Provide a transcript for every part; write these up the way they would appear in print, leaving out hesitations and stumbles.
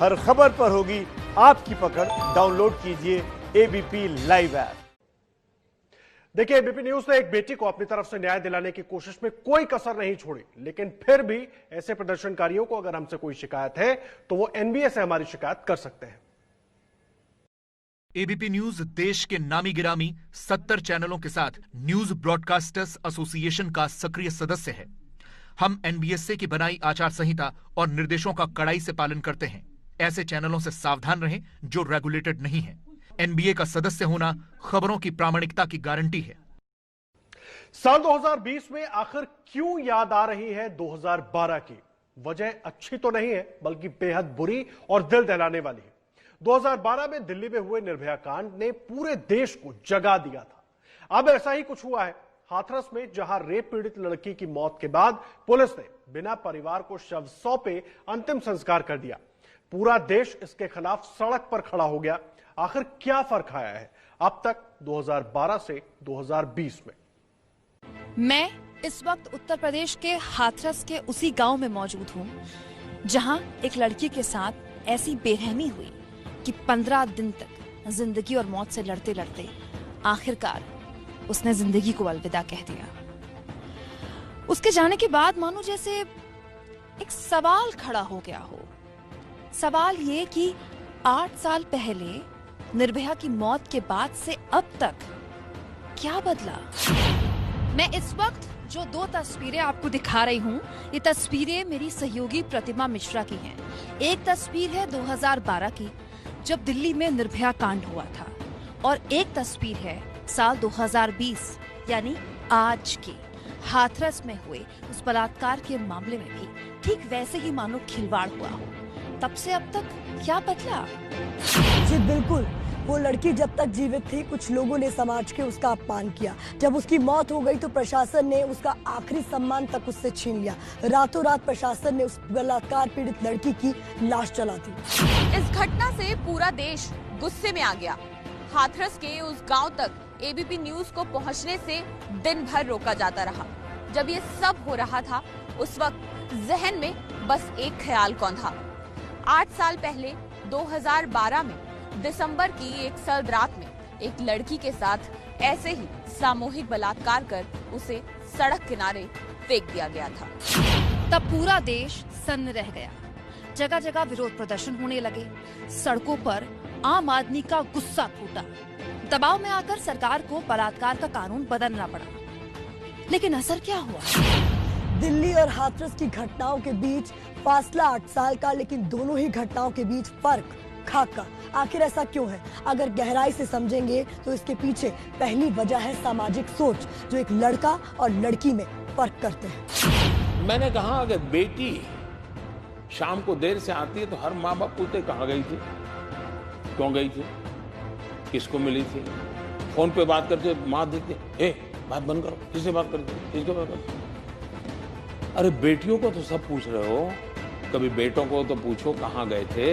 हर खबर पर होगी आपकी पकड़। डाउनलोड कीजिए एबीपी लाइव ऐप। देखिए, एबीपी न्यूज ने एक बेटी को अपनी तरफ से न्याय दिलाने की कोशिश में कोई कसर नहीं छोड़ी, लेकिन फिर भी ऐसे प्रदर्शनकारियों को अगर हमसे कोई शिकायत है तो वो एनबीए से हमारी शिकायत कर सकते हैं। एबीपी न्यूज देश के नामी गिरामी 70 चैनलों के साथ न्यूज ब्रॉडकास्टर्स एसोसिएशन का सक्रिय सदस्य है। हम एनबीएसए की बनाई आचार संहिता और निर्देशों का कड़ाई से पालन करते हैं। ऐसे चैनलों से सावधान रहें जो रेगुलेटेड नहीं है। एनबीए का सदस्य होना खबरों की प्रामाणिकता की गारंटी है। साल 2020 में आखिर क्यों याद आ रही है 2012 की? वजह अच्छी तो नहीं है, बल्कि बेहद बुरी और दिल दहलाने वाली है। 2012 में दिल्ली में हुए निर्भया कांड ने पूरे देश को जगा दिया था। अब ऐसा ही कुछ हुआ है हाथरस में, जहां रेप पीड़ित लड़की की मौत के बाद पुलिस ने बिना परिवार को शव सौंपे अंतिम संस्कार कर दिया। पूरा देश इसके खिलाफ सड़क पर खड़ा हो गया। आखिर क्या फर्क आया है अब तक 2012 से 2020 में? मैं इस वक्त उत्तर प्रदेश के हाथरस के उसी गांव में मौजूद हूं, जहां एक लड़की के साथ ऐसी बेरहमी हुई कि 15 दिन तक जिंदगी और मौत से लड़ते लड़ते आखिरकार उसने जिंदगी को अलविदा कह दिया। उसके जाने के बाद मानो जैसे एक सवाल खड़ा हो गया हो। सवाल ये कि 8 साल पहले निर्भया की मौत के बाद से अब तक क्या बदला? मैं इस वक्त जो 2 तस्वीरें आपको दिखा रही हूँ, ये तस्वीरें मेरी सहयोगी प्रतिमा मिश्रा की हैं। एक तस्वीर है 2012 की, जब दिल्ली में निर्भया कांड हुआ था, और एक तस्वीर है साल 2020 यानी आज की हाथरस में हुए उस बलात्कार के मामले में भी ठीक वैसे ही मानो खिलवाड़ हुआ हो। तब से अब तक क्या बदला? जी बिल्कुल, वो लड़की जब तक जीवित थी कुछ लोगों ने समाज के उसका अपमान किया। जब उसकी मौत हो गई तो प्रशासन ने उसका आखिरी सम्मान तक उससे छीन लिया। रातों रात प्रशासन ने उस बलात्कार पीड़ित लड़की की लाश जला दी। इस घटना से पूरा देश गुस्से में आ गया। हाथरस के उस गांव तक एबीपी न्यूज को पहुंचने से दिन भर रोका जाता रहा। जब ये सब हो रहा था, उस वक्त जहन में बस एक ख्याल कौन था। 8 साल पहले 2012 में दिसंबर की एक सर्द रात में एक लड़की के साथ ऐसे ही सामूहिक बलात्कार कर उसे सड़क किनारे फेंक दिया गया था। तब पूरा देश सन्न रह गया। जगह जगह विरोध प्रदर्शन होने लगे। सड़कों पर आम आदमी का गुस्सा फूटा। दबाव में आकर सरकार को बलात्कार का कानून बदलना पड़ा। लेकिन असर क्या हुआ? दिल्ली और हाथरस की घटनाओं के बीच फासला 8 साल का, लेकिन दोनों ही घटनाओं के बीच फर्क खाक का। आखिर ऐसा क्यों है? अगर गहराई से समझेंगे तो इसके पीछे पहली वजह है सामाजिक सोच, जो एक लड़का और लड़की में फर्क करते हैं। मैंने कहा अगर बेटी शाम को देर से आती है तो हर माँ बाप पूछते कहाँ गई थी, क्यों गई थी, किसको मिली थी। फोन पे बात करते माँ देखते, ए बात बंद करो, किससे बात करते, किसको बात करते। अरे बेटियों को तो सब पूछ रहे हो, कभी बेटों को तो पूछो कहाँ गए थे।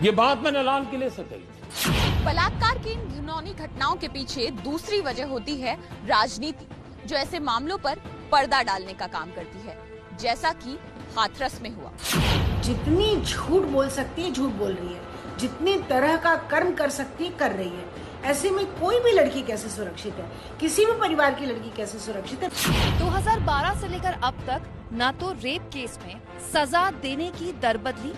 ये बात मैंने लाल किले से कही। बलात्कार की इन घिनौनी घटनाओं के पीछे दूसरी वजह होती है राजनीति, जो ऐसे मामलों पर पर्दा डालने का काम करती है, जैसा कि हाथरस में हुआ। जितनी झूठ बोल सकती है झूठ बोल रही है, जितनी तरह का कर्म कर सकती है कर रही है। ऐसे में कोई भी लड़की कैसे सुरक्षित है? किसी भी परिवार की लड़की कैसे सुरक्षित है? 2012 से लेकर अब तक ना तो रेप केस में सजा देने की दर बदली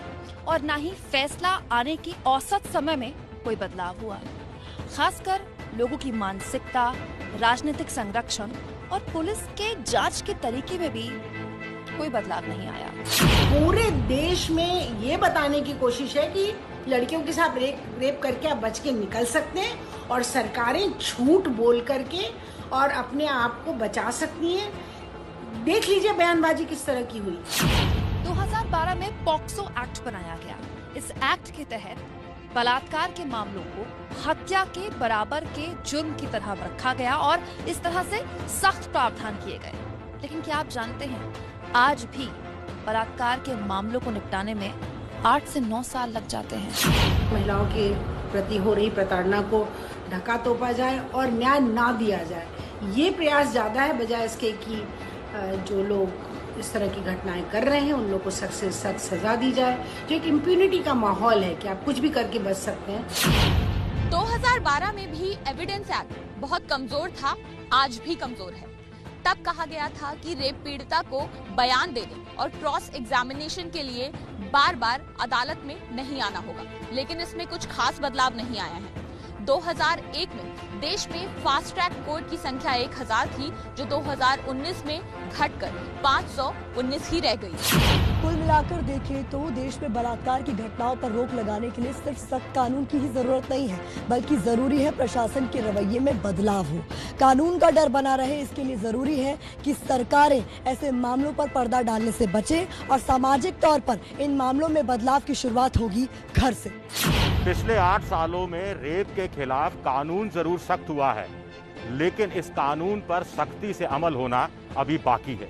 और ना ही फैसला आने की औसत समय में कोई बदलाव हुआ। खासकर लोगों की मानसिकता, राजनीतिक संरक्षण और पुलिस के जांच के तरीके में भी कोई बदलाव नहीं आया। पूरे देश में ये बताने की कोशिश है कि लड़कियों के साथ रेप करके आप बच के निकल सकते हैं, और सरकारें झूठ बोल करके और अपने आप को बचा सकती हैं। देख लीजिए बयानबाजी किस तरह की हुई। 2012 में पॉक्सो एक्ट बनाया गया। इस एक्ट के तहत बलात्कार के मामलों को हत्या के बराबर के जुर्म की तरह रखा गया और इस तरह से सख्त प्रावधान किए गए। लेकिन क्या आप जानते हैं, आज भी बलात्कार के मामलों को निपटाने में 8 से 9 साल लग जाते हैं। महिलाओं के प्रति हो रही प्रताड़ना को ढका तोपा जाए और न्याय ना दिया जाए। ये प्रयास ज़्यादा है बजाय इसके कि जो लोग इस तरह की घटनाएं कर रहे हैं उन लोगों को सख्त से सख्त सजा दी जाए। जो एक इम्प्यूनिटी का माहौल है कि आप कुछ भी करके बच सकते हैं। 2012 में भी एविडेंस एक्ट बहुत कमजोर था, आज भी कमजोर है। तब कहा गया था कि रेप पीड़िता को बयान देने और क्रॉस एग्जामिनेशन के लिए बार बार अदालत में नहीं आना होगा, लेकिन इसमें कुछ खास बदलाव नहीं आया है। 2001 में देश में फास्ट ट्रैक कोर्ट की संख्या 1000 थी, जो 2019 में घटकर 519 ही रह गई। कुल मिलाकर देखें तो देश में बलात्कार की घटनाओं पर रोक लगाने के लिए सिर्फ सख्त कानून की ही जरूरत नहीं है, बल्कि जरूरी है प्रशासन के रवैये में बदलाव हो। कानून का डर बना रहे, इसके लिए जरूरी है कि सरकारें ऐसे मामलों पर पर्दा डालने से बचें और सामाजिक तौर पर इन मामलों में बदलाव की शुरुआत होगी घर से। पिछले 8 सालों में रेप के खिलाफ कानून जरूर सख्त हुआ है, लेकिन इस कानून पर सख्ती से अमल होना अभी बाकी है।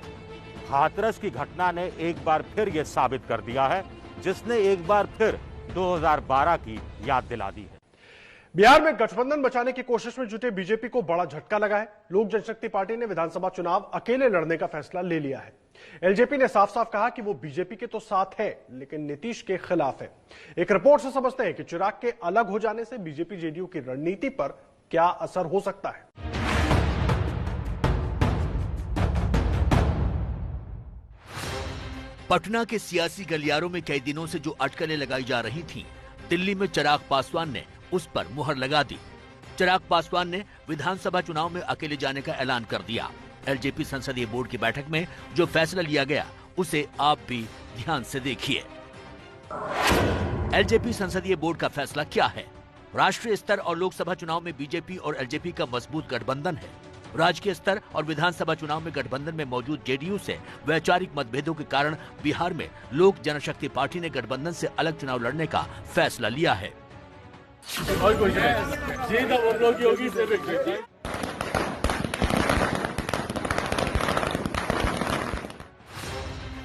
हाथरस की घटना ने एक बार फिर यह साबित कर दिया है, जिसने एक बार फिर 2012 की याद दिला दी है। बिहार में गठबंधन बचाने की कोशिश में जुटे बीजेपी को बड़ा झटका लगा है। लोक जनशक्ति पार्टी ने विधानसभा चुनाव अकेले लड़ने का फैसला ले लिया है। एलजेपी ने साफ साफ कहा कि वो बीजेपी के तो साथ है, लेकिन नीतीश के खिलाफ है। एक रिपोर्ट से समझते हैं कि चिराग के अलग हो जाने से बीजेपी जेडीयू की रणनीति पर क्या असर हो सकता है। पटना के सियासी गलियारों में कई दिनों से जो अटकलें लगाई जा रही थीं, दिल्ली में चिराग पासवान ने उस पर मुहर लगा दी। चिराग पासवान ने विधानसभा चुनाव में अकेले जाने का ऐलान कर दिया। एलजेपी संसदीय बोर्ड की बैठक में जो फैसला लिया गया, उसे आप भी ध्यान से देखिए। एलजेपी संसदीय बोर्ड का फैसला क्या है? राष्ट्रीय स्तर और लोकसभा चुनाव में बीजेपी और एलजेपी का मजबूत गठबंधन है। राज्य स्तर और विधानसभा चुनाव में गठबंधन में मौजूद जेडीयू से वैचारिक मतभेदों के कारण बिहार में लोक जनशक्ति पार्टी ने गठबंधन से अलग चुनाव लड़ने का फैसला लिया है।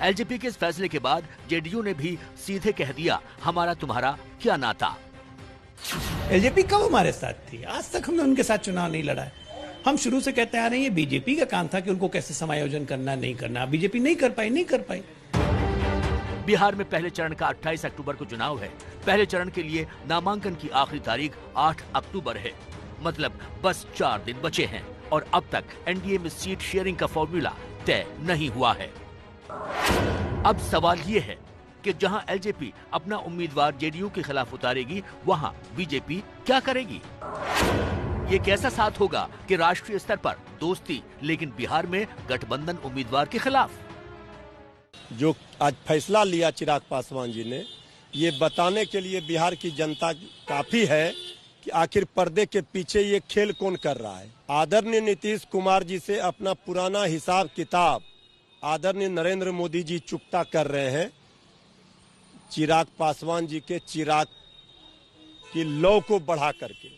एलजेपी के इस फैसले के बाद जेडीयू ने भी सीधे कह दिया, हमारा तुम्हारा क्या नाता। एलजेपी कब हमारे साथ थी? आज तक हमने उनके साथ चुनाव नहीं लड़ा है। हम शुरू से कहते आ रहे हैं, ये बीजेपी का काम था कि उनको कैसे समायोजन करना, नहीं करना। बीजेपी नहीं कर पाई। बिहार में पहले चरण का 28 अक्टूबर को चुनाव है। पहले चरण के लिए नामांकन की आखिरी तारीख 8 अक्टूबर है। मतलब बस 4 दिन बचे हैं और अब तक एनडीए में सीट शेयरिंग का फॉर्मूला तय नहीं हुआ है। अब सवाल ये है कि जहां एलजेपी अपना उम्मीदवार जेडीयू के खिलाफ उतारेगी, वहां बीजेपी क्या करेगी? ये कैसा साथ होगा कि राष्ट्रीय स्तर पर दोस्ती, लेकिन बिहार में गठबंधन उम्मीदवार के खिलाफ? जो आज फैसला लिया चिराग पासवान जी ने, ये बताने के लिए बिहार की जनता काफी है कि आखिर पर्दे के पीछे ये खेल कौन कर रहा है। आदरणीय नीतीश कुमार जी से अपना पुराना हिसाब किताब आदरणीय नरेंद्र मोदी जी चुकता कर रहे हैं। चिराग पासवान जी के चिराग की लौ को बढ़ा करके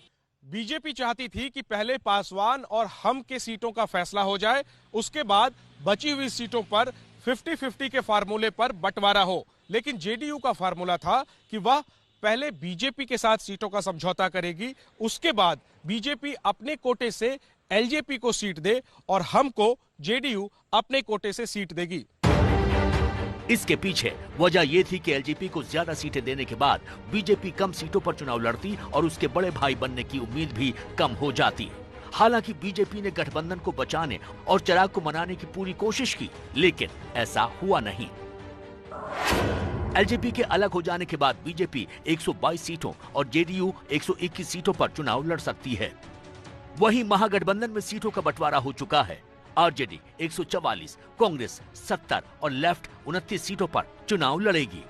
बीजेपी चाहती थी कि पहले पासवान और हम के सीटों का फैसला हो जाए, उसके बाद बची हुई सीटों पर 50-50 के फार्मूले पर बंटवारा हो। लेकिन जेडीयू का फार्मूला था कि वह पहले बीजेपी के साथ सीटों का समझौता करेगी, उसके बाद बीजेपी अपने कोटे से एलजेपी को सीट दे और हमको जेडीयू अपने कोटे से सीट देगी। इसके पीछे वजह यह थी कि एलजेपी को ज्यादा सीटें देने के बाद बीजेपी कम सीटों पर चुनाव लड़ती और उसके बड़े भाई बनने की उम्मीद भी कम हो जाती। हालांकि बीजेपी ने गठबंधन को बचाने और चिराग को मनाने की पूरी कोशिश की, लेकिन ऐसा हुआ नहीं। एलजेपी के अलग हो जाने के बाद बीजेपी 122 सीटों और जेडीयू 121 सीटों पर चुनाव लड़ सकती है। वहीं महागठबंधन में सीटों का बंटवारा हो चुका है। आरजेडी 144, कांग्रेस 70 और लेफ्ट 29 सीटों पर चुनाव लड़ेगी।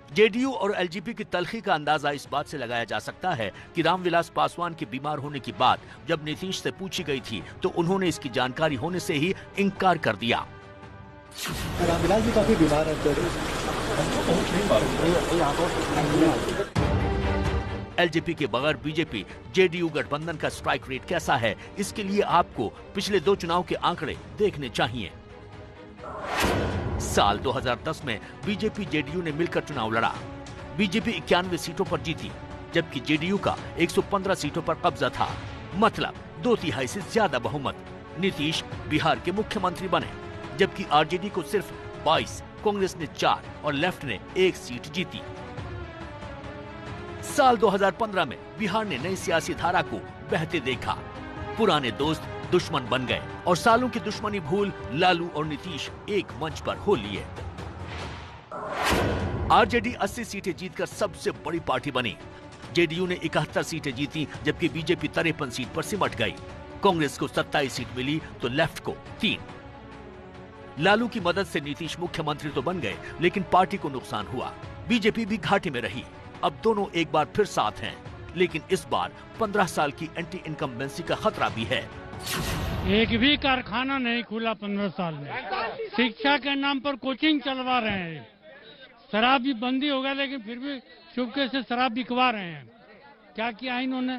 जेडीयू और एलजेपी की तल्खी का अंदाजा इस बात से लगाया जा सकता है कि रामविलास पासवान के बीमार होने की बात जब नीतीश से पूछी गई थी, तो उन्होंने इसकी जानकारी होने से ही इनकार कर दिया। रामविलास जी काफी बीमार है। एलजेपी के बगैर बीजेपी जेडीयू गठबंधन का स्ट्राइक रेट कैसा है, इसके लिए आपको पिछले 2 चुनाव के आंकड़े देखने चाहिए। साल 2010 में बीजेपी जेडीयू ने मिलकर चुनाव लड़ा। बीजेपी 91 सीटों पर जीती। जबकि जेडीयू का 115 सीटों पर कब्जा था। मतलब 2/3 से ज्यादा बहुमत। नीतीश बिहार के मुख्यमंत्री बने, जबकि आरजेडी को सिर्फ 22, कांग्रेस ने 4 और लेफ्ट ने 1 सीट जीती। साल 2015 में बिहार ने नई सियासी धारा को बहते देखा। पुराने दोस्त दुश्मन बन गए और सालों की दुश्मनी भूल लालू और नीतीश एक मंच पर हो लिए। आरजेडी 80 सीटें जीतकर सबसे बड़ी पार्टी बनी। जेडीयू ने 71 सीटें जीती, जबकि बीजेपी 53 सीट पर सिमट गई। कांग्रेस को 27 सीट मिली तो लेफ्ट को 3। लालू की मदद से नीतीश मुख्यमंत्री तो बन गए, लेकिन पार्टी को नुकसान हुआ। बीजेपी भी घाटे में रही। अब दोनों एक बार फिर साथ हैं, लेकिन इस बार 15 साल की एंटी इनकम्बेंसी का खतरा भी है। एक भी कारखाना नहीं खुला 15 साल में। शिक्षा के नाम पर कोचिंग चलवा रहे हैं। शराब भी बंदी हो गया, लेकिन फिर भी चुपके से शराब बिकवा रहे हैं। क्या किया इन्होंने?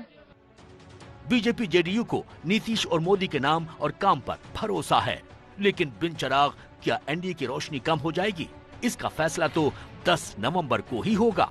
बीजेपी जेडीयू को नीतीश और मोदी के नाम और काम पर भरोसा है, लेकिन बिन चिराग क्या एनडीए की रोशनी कम हो जाएगी? इसका फैसला तो 10 नवंबर को ही होगा।